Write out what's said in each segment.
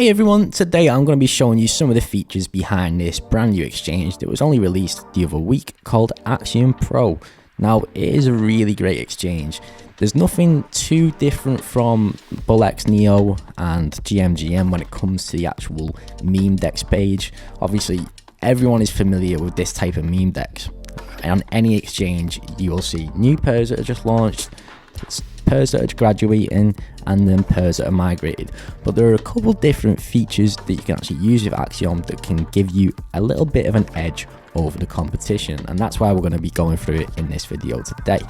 Hey everyone, today I'm going to be showing you some of the features behind this brand new exchange that was only released the other week called Axiom Pro. Now, it is a really great exchange. There's nothing too different from bullx Neo and gmgn when it comes to the actual meme dex page. Obviously, everyone is familiar with this type of meme dex. On any exchange, you will see new pairs that are just launched, pairs that are graduating, and then pairs that are migrated. But there are a couple different features that you can actually use with Axiom that can give you a little bit of an edge over the competition, and that's why we're going to be going through it in this video today.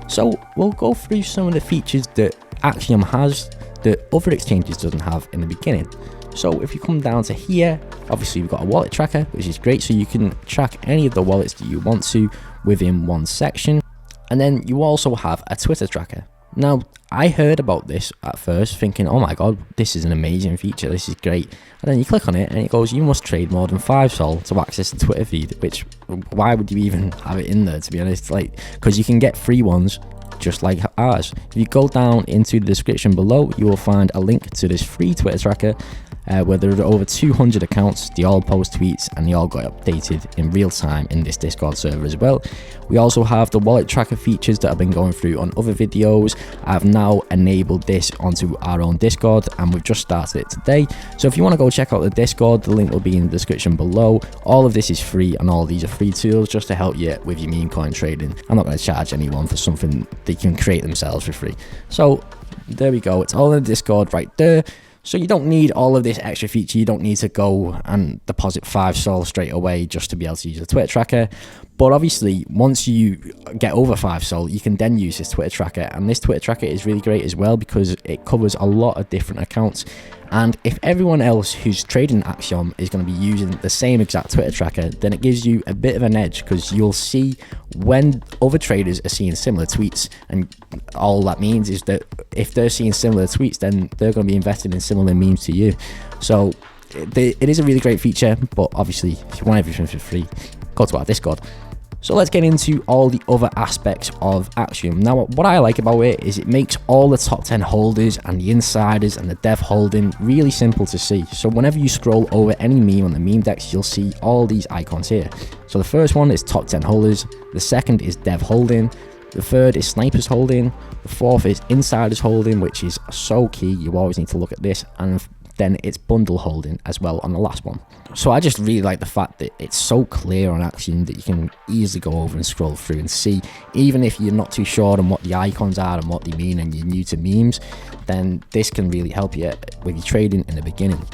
So we'll go through some of the features that Axiom has that other exchanges doesn't have in the beginning. So if you come down to here, obviously we've got a wallet tracker, which is great, so you can track any of the wallets that you want to within one section. And then you also have a Twitter tracker. Now, I heard about this at first thinking, oh my god, this is an amazing feature, this is great. And then you click on it and it goes, you must trade more than 5 sol to access the Twitter feed, which, why would you even have it in there, to be honest? Like, because you can get free ones just like ours. If you go down into the description below, you will find a link to this free Twitter tracker where there are over 200 accounts. They all post tweets and they all got updated in real time in this Discord server as well. We also have the wallet tracker features that I've been going through on other videos. I've now enabled this onto our own Discord and we've just started it today. So if you want to go check out the Discord, the link will be in the description below. All of this is free and all these are free tools just to help you with your meme coin trading. I'm not going to charge anyone for something they can create themselves for free. So there we go, it's all in the Discord right there. So you don't need all of this extra feature. You don't need to go and deposit 5 sol straight away just to be able to use the Twitter tracker. But obviously, once you get over 5 sol, you can then use this Twitter tracker. And this Twitter tracker is really great as well because it covers a lot of different accounts. And if everyone else who's trading Axiom is going to be using the same exact Twitter tracker, then it gives you a bit of an edge because you'll see when other traders are seeing similar tweets. And all that means is that if they're seeing similar tweets, then they're going to be invested in similar memes to you. So it is a really great feature, but obviously if you want everything for free, go to our Discord. So let's get into all the other aspects of Axiom. Now, what I like about it is it makes all the top 10 holders and the insiders and the dev holding really simple to see. So whenever you scroll over any meme on the meme dex, you'll see all these icons here. So the first one is top 10 holders, the second is dev holding, the third is snipers holding, the fourth is insiders holding, which is so key, you always need to look at this, and then it's bundle holding as well on the last one. So I just really like the fact that it's so clear on Axiom that you can easily go over and scroll through and see, even if you're not too sure on what the icons are and what they mean and you're new to memes, then this can really help you with your trading in the beginning.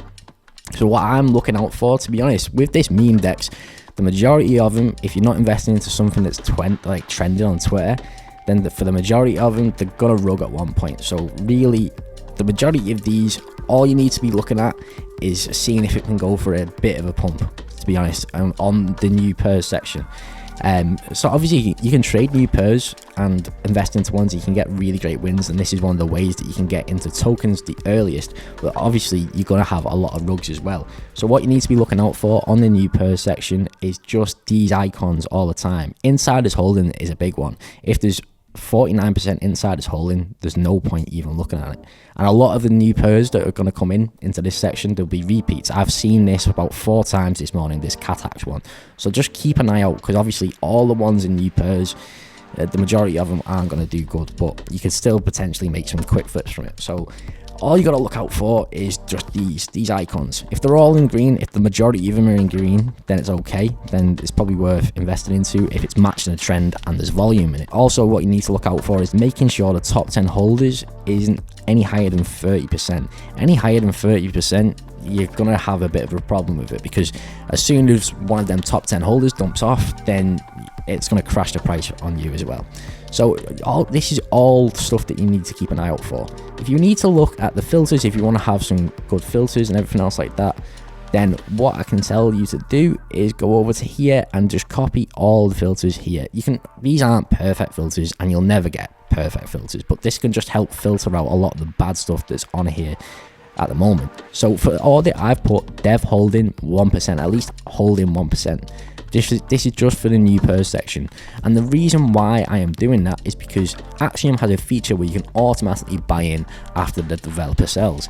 So what I'm looking out for, to be honest, with this meme dex, the majority of them, if you're not investing into something that's like trending on Twitter, then for the majority of them, they're gonna rug at one point. So really, the majority of these, all you need to be looking at is seeing if it can go for a bit of a pump, to be honest, on the new pairs section. So obviously you can trade new pairs and invest into ones that you can get really great wins, and this is one of the ways that you can get into tokens the earliest, but obviously you're going to have a lot of rugs as well. So what you need to be looking out for on the new pairs section is just these icons all the time. Insiders holding is a big one. If there's 49% insiders holding, there's no point even looking at it. And a lot of the new pairs that are going to come into this section, there'll be repeats. I've seen this about 4 times this morning, this Catax one. So just keep an eye out, because obviously all the ones in new pairs, the majority of them aren't going to do good, but you can still potentially make some quick flips from it. So all you got to look out for is just these icons. If they're all in green, if the majority of them are in green, then it's okay. Then it's probably worth investing into if it's matching a trend and there's volume in it. Also, what you need to look out for is making sure the top 10 holders isn't any higher than 30%. Any higher than 30%, you're gonna have a bit of a problem with it, because as soon as one of them top 10 holders dumps off, then it's going to crash the price on you as well. So this is all stuff that you need to keep an eye out for. If you need to look at the filters, if you want to have some good filters and everything else like that, then what I can tell you to do is go over to here and just copy all the filters here. These aren't perfect filters and you'll never get perfect filters, but this can just help filter out a lot of the bad stuff that's on here at the moment. So for all that, I've put dev holding 1%, at least holding 1%. This is just for the new pairs section, and the reason why I am doing that is because Axiom has a feature where you can automatically buy in after the developer sells.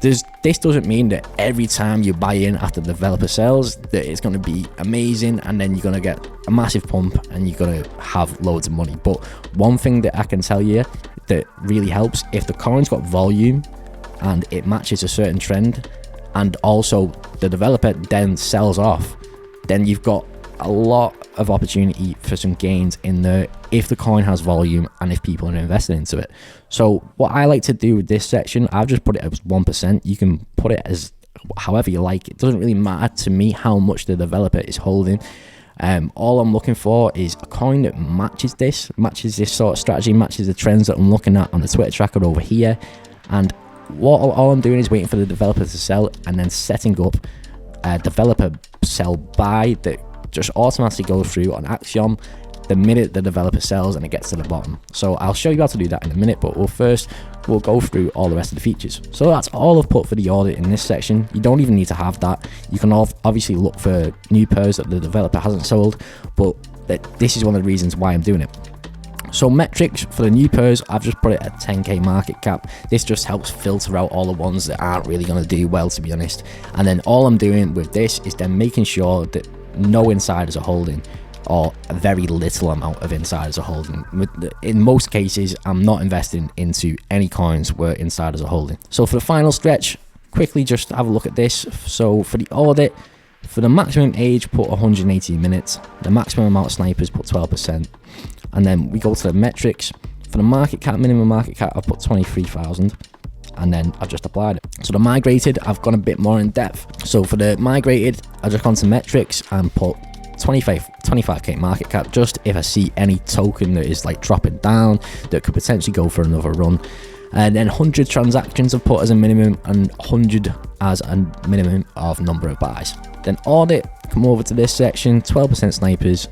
This doesn't mean that every time you buy in after the developer sells that it's going to be amazing and then you're going to get a massive pump and you're going to have loads of money. But one thing that I can tell you that really helps, if the coin's got volume and it matches a certain trend, and also the developer then sells off, then you've got a lot of opportunity for some gains in there if the coin has volume and if people are investing into it. So what I like to do with this section, I've just put it as 1%. You can put it as however you like. It doesn't really matter to me how much the developer is holding. All I'm looking for is a coin that matches this sort of strategy, matches the trends that I'm looking at on the Twitter tracker over here. And all I'm doing is waiting for the developer to sell and then setting up a developer sell buy that just automatically goes through on Axiom the minute the developer sells and it gets to the bottom. So I'll show you how to do that in a minute, but we'll go through all the rest of the features. So that's all I've put for the audit in this section. You don't even need to have that. You can obviously look for new pairs that the developer hasn't sold, but this is one of the reasons why I'm doing it. So metrics for the new pairs, I've just put it at 10k market cap. This just helps filter out all the ones that aren't really going to do well, to be honest. And then all I'm doing with this is then making sure that no insiders are holding, or a very little amount of insiders are holding. In most cases, I'm not investing into any coins where insiders are holding. So for the final stretch, quickly just have a look at this. So for the audit, for the maximum age, put 180 minutes. The maximum amount of snipers, put 12%. And then we go to the metrics. For the market cap, minimum market cap, I've put 23,000. And then I've just applied it. So the migrated, I've gone a bit more in depth. So for the migrated, I've just gone to metrics and put 25k market cap, just if I see any token that is like dropping down that could potentially go for another run. And then 100 transactions I've put as a minimum, and 100 as a minimum of number of buys. Then audit, come over to this section, 12% snipers.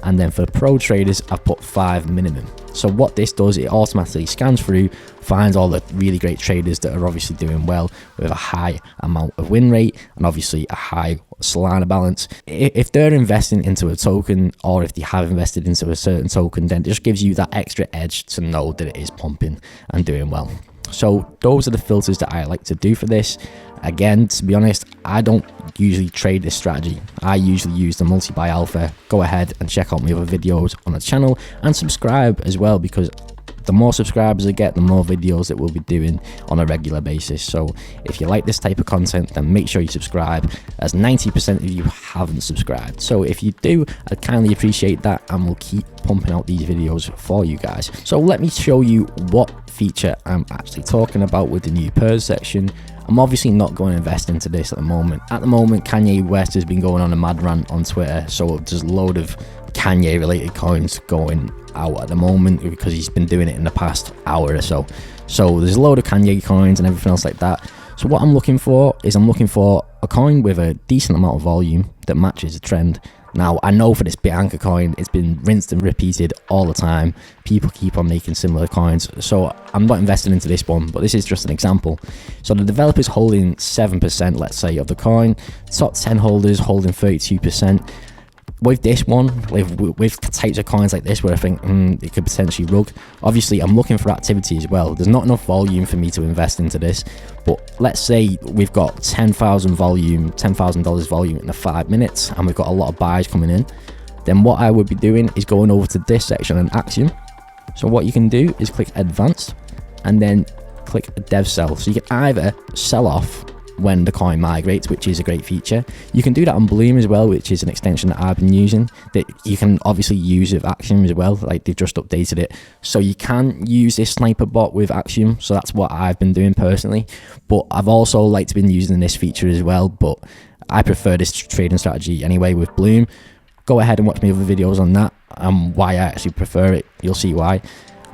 And then for pro traders, I've put 5 minimum. So what this does, it automatically scans through, finds all the really great traders that are obviously doing well with a high amount of win rate and obviously a high solana balance. If they're investing into a token, or if they have invested into a certain token, then it just gives you that extra edge to know that it is pumping and doing well. So those are the filters that I like to do for this. Again, to be honest, I don't usually trade this strategy. I usually use the multi-buy alpha. Go ahead and check out my other videos on the channel and subscribe as well, because the more subscribers I get, the more videos that we'll be doing on a regular basis. So if you like this type of content, then make sure you subscribe, as 90% of you haven't subscribed. So if you do, I'd kindly appreciate that, and we'll keep pumping out these videos for you guys. So let me show you what feature I'm actually talking about with the new pairs section. I'm obviously not going to invest into this at the moment. At the moment, Kanye West has been going on a mad rant on Twitter, so there's a load of Kanye related coins going out at the moment because he's been doing it in the past hour or so. So there's a load of Kanye coins and everything else like that. So what I'm looking for is a coin with a decent amount of volume that matches the trend. Now, I know for this Bianca coin, it's been rinsed and repeated all the time. People keep on making similar coins, so I'm not investing into this one, but this is just an example. So the developer's holding 7%, let's say, of the coin. Top 10 holders holding 32%. With this one, with types of coins like this where I think it could potentially rug, obviously I'm looking for activity as well. There's not enough volume for me to invest into this, but let's say we've got $10,000 volume in the 5 minutes and we've got a lot of buys coming in. Then what I would be doing is going over to this section and Axiom. So what you can do is click advanced and then click dev sell. So you can either sell off when the coin migrates, which is a great feature. You can do that on Bloom as well, which is an extension that I've been using that you can obviously use with Axiom as well. Like, they've just updated it, so you can use this sniper bot with Axiom. So that's what I've been doing personally, but I've also been using this feature as well, but I prefer this trading strategy anyway with Bloom. Go ahead and watch my other videos on that and why I actually prefer it. You'll see why.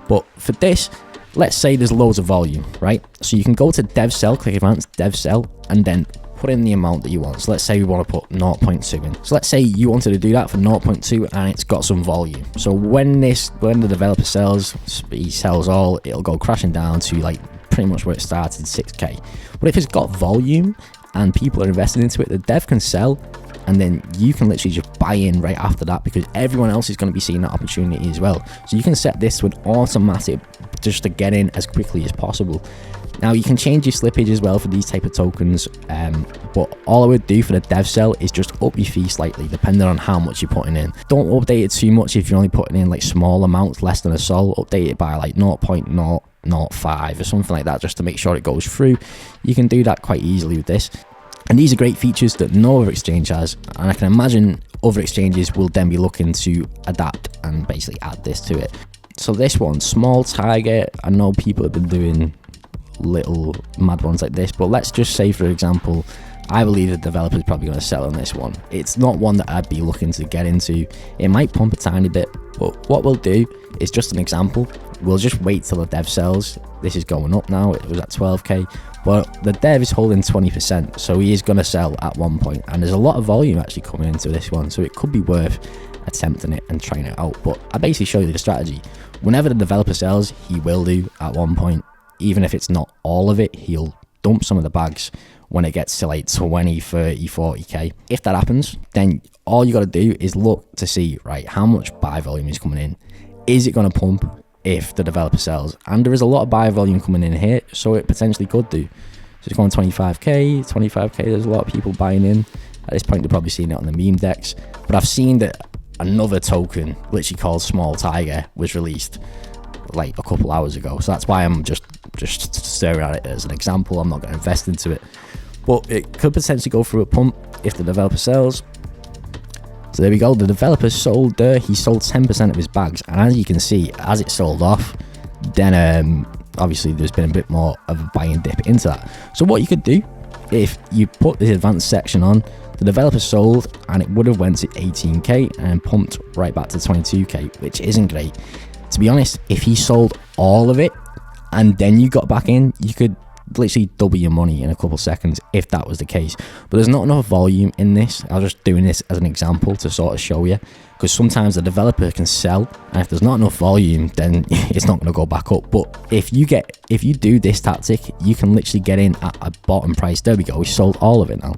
But for this, let's say there's loads of volume, right? So you can go to dev sell, click advanced, dev sell, and then put in the amount that you want. So let's say we want to put 0.2 in. So let's say you wanted to do that for 0.2 and it's got some volume. So when the developer sells, he sells all, it'll go crashing down to pretty much where it started, 6k. But if it's got volume and people are invested into it, the dev can sell, and then you can literally just buy in right after that, because everyone else is going to be seeing that opportunity as well. So you can set this to an automatic, just to get in as quickly as possible. Now you can change your slippage as well for these type of tokens, but all I would do for the dev cell is just up your fee slightly depending on how much you're putting in. Don't update it too much if you're only putting in like small amounts, less than a sol. Update it by like 0.005 or something like that, just to make sure it goes through. You can do that quite easily with this. And these are great features that no other exchange has, and I can imagine other exchanges will then be looking to adapt and basically add this to it. So this one, small tiger, I know people have been doing little mad ones like this, but let's just say, for example, I believe the developer is probably going to sell on this one. It's not one that I'd be looking to get into. It might pump a tiny bit, but what we'll do is just an example. We'll just wait till the dev sells. This is going up now. It was at 12k, but the dev is holding 20%, so he is going to sell at one point, and there's a lot of volume actually coming into this one, so it could be worth attempting it and trying it out. But I basically show you the strategy. Whenever the developer sells, he will do at one point. Even if it's not all of it, he'll dump some of the bags when it gets to like 20, 30, 40k. If that happens, then all you got to do is look to see, right, how much buy volume is coming in. Is it going to pump if the developer sells? And there is a lot of buy volume coming in here, so it potentially could do. So it's going 25k, there's a lot of people buying in. At this point, they're probably seeing it on the meme decks. But I've seen that another token, literally called Small Tiger, was released like a couple hours ago, so that's why I'm just staring at it as an example. I'm not going to invest into it, but it could potentially go through a pump if the developer sells. So there we go, the developer sold he sold 10% of his bags, and as you can see, as it sold off, then obviously there's been a bit more of a buying dip into that. So what you could do, if you put the advanced section on, the developer sold and it would have went to 18k and pumped right back to 22k, which isn't great. To be honest, if he sold all of it and then you got back in, you could literally double your money in a couple seconds if that was the case. But there's not enough volume in this. I was just doing this as an example to sort of show you, because sometimes the developer can sell, and if there's not enough volume, then it's not going to go back up. But if you do this tactic, you can literally get in at a bottom price. There we go, he sold all of it now,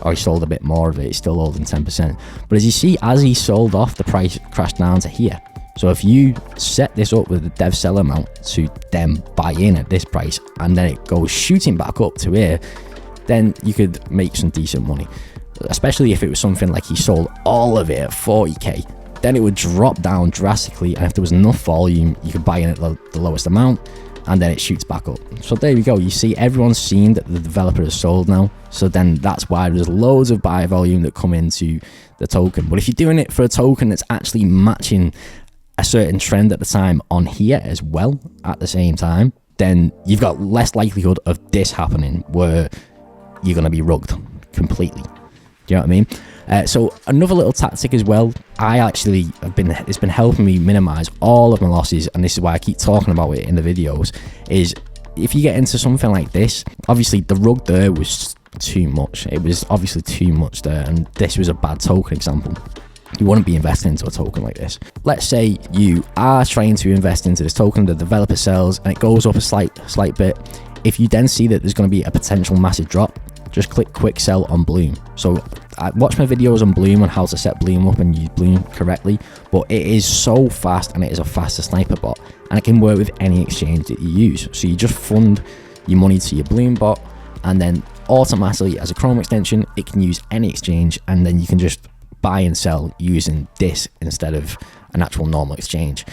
or he sold a bit more of it. He's still holding 10%. But as you see, as he sold off, the price crashed down to here. So if you set this up with the dev sell amount to then buy in at this price, and then it goes shooting back up to here, then you could make some decent money. Especially if it was something like he sold all of it at 40k, then it would drop down drastically, and if there was enough volume, you could buy in at the lowest amount, and then it shoots back up. So there we go, you see everyone's seen that the developer has sold now, so then that's why there's loads of buy volume that come into the token. But if you're doing it for a token that's actually matching a certain trend at the time on here as well at the same time, then you've got less likelihood of this happening where you're going to be rugged completely. Do you know what I mean? So another little tactic as well, it's been helping me minimize all of my losses, and this is why I keep talking about it in the videos, is if you get into something like this, obviously the rug there was too much. It was obviously too much there, and this was a bad token example. You wouldn't be investing into a token like this. Let's say you are trying to invest into this token, the developer sells, and it goes up a slight bit. If you then see that there's going to be a potential massive drop, just click quick sell on Bloom. So I watch my videos on Bloom on how to set Bloom up and use Bloom correctly, but it is so fast, and it is a faster sniper bot, and it can work with any exchange that you use. So you just fund your money to your Bloom bot, and then automatically as a Chrome extension, it can use any exchange, and then you can just buy and sell using this instead of an actual normal exchange.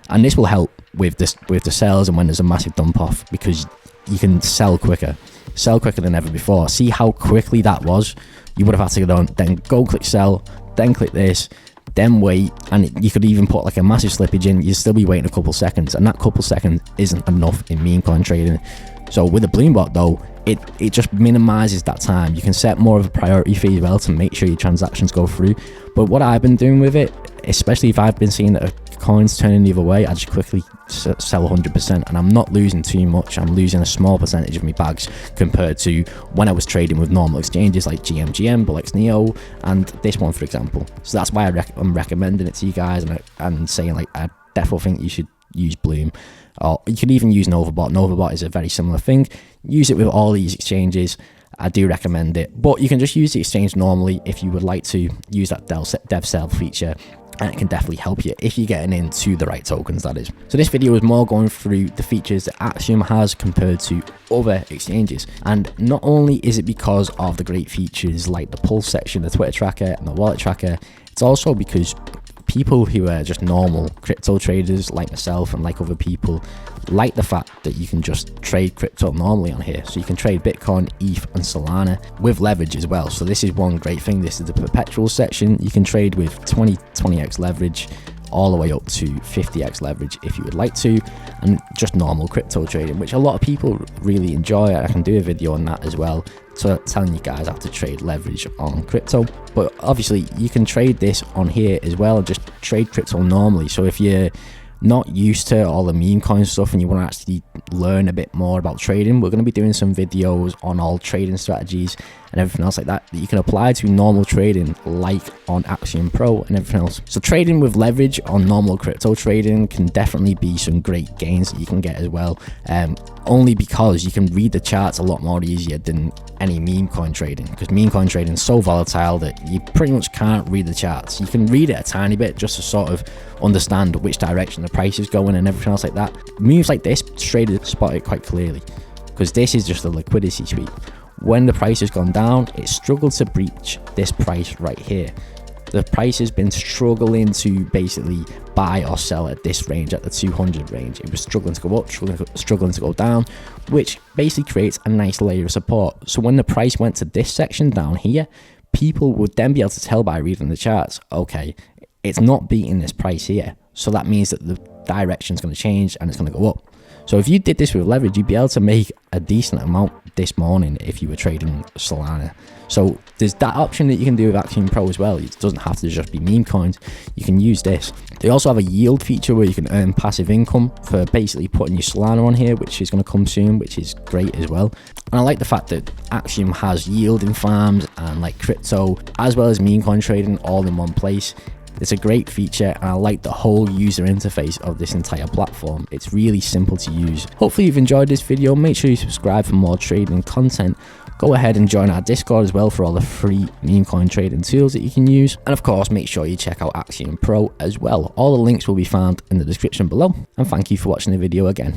And this will help with the sales and when there's a massive dump off, because you can sell quicker than ever before. See how quickly that was? You would have had to go down, then go click sell, then click this, then wait, and you could even put like a massive slippage in. You'd still be waiting a couple seconds, and that couple seconds isn't enough in memecoin trading. So with the Bloom bot though, it just minimizes that time. You can set more of a priority fee as well to make sure your transactions go through. But what I've been doing with it, especially if I've been seeing that a coin's turning the other way, I just quickly sell 100%, and I'm not losing too much. I'm losing a small percentage of my bags compared to when I was trading with normal exchanges like gmgn, bullx Neo, and this one for example. So that's why I'm recommending it to you guys, and saying like I definitely think you should use Bloom, or you could even use Novabot. Novabot is a very similar thing. Use it with all these exchanges, I do recommend it. But you can just use the exchange normally if you would like to use that dev cell feature, and it can definitely help you if you're getting into the right tokens, that is. So this video is more going through the features that Axiom has compared to other exchanges. And not only is it because of the great features like the pulse section, the Twitter tracker, and the wallet tracker, it's also because people who are just normal crypto traders like myself and like other people like the fact that you can just trade crypto normally on here. So you can trade Bitcoin, ETH, and Solana with leverage as well. So this is one great thing. This is the perpetual section. You can trade with 20x leverage all the way up to 50x leverage if you would like to, and just normal crypto trading, which a lot of people really enjoy. I can do a video on that as well, so telling you guys how to trade leverage on crypto. But obviously you can trade this on here as well, just trade crypto normally. So if you're not used to all the meme coin stuff and you want to actually learn a bit more about trading, we're going to be doing some videos on all trading strategies and everything else like that you can apply to normal trading, like on Axiom Pro and everything else. So trading with leverage on normal crypto trading can definitely be some great gains that you can get as well, only because you can read the charts a lot more easier than any meme coin trading, because meme coin trading is so volatile that you pretty much can't read the charts. You can read it a tiny bit just to sort of understand which direction the price is going and everything else like that. Moves like this, traders spot it quite clearly, because this is just a liquidity sweep. When the price has gone down, it struggled to breach this price right here. The price has been struggling to basically buy or sell at this range, at the 200 range. It was struggling to go up, struggling to go down, which basically creates a nice layer of support. So when the price went to this section down here, people would then be able to tell by reading the charts, okay, it's not beating this price here. So that means that the direction is going to change and it's going to go up. So if you did this with leverage, you'd be able to make a decent amount this morning if you were trading Solana. So there's that option that you can do with Axiom Pro as well. It doesn't have to just be meme coins. You can use this. They also have a yield feature where you can earn passive income for basically putting your Solana on here, which is going to come soon, which is great as well. And I like the fact that Axiom has yielding farms and like crypto as well as meme coin trading all in one place. It's a great feature, and I like the whole user interface of this entire platform. It's really simple to use. Hopefully you've enjoyed this video. Make sure you subscribe for more trading content. Go ahead and join our Discord as well for all the free meme coin trading tools that you can use. And of course, make sure you check out Axiom Pro as well. All the links will be found in the description below. And thank you for watching the video again.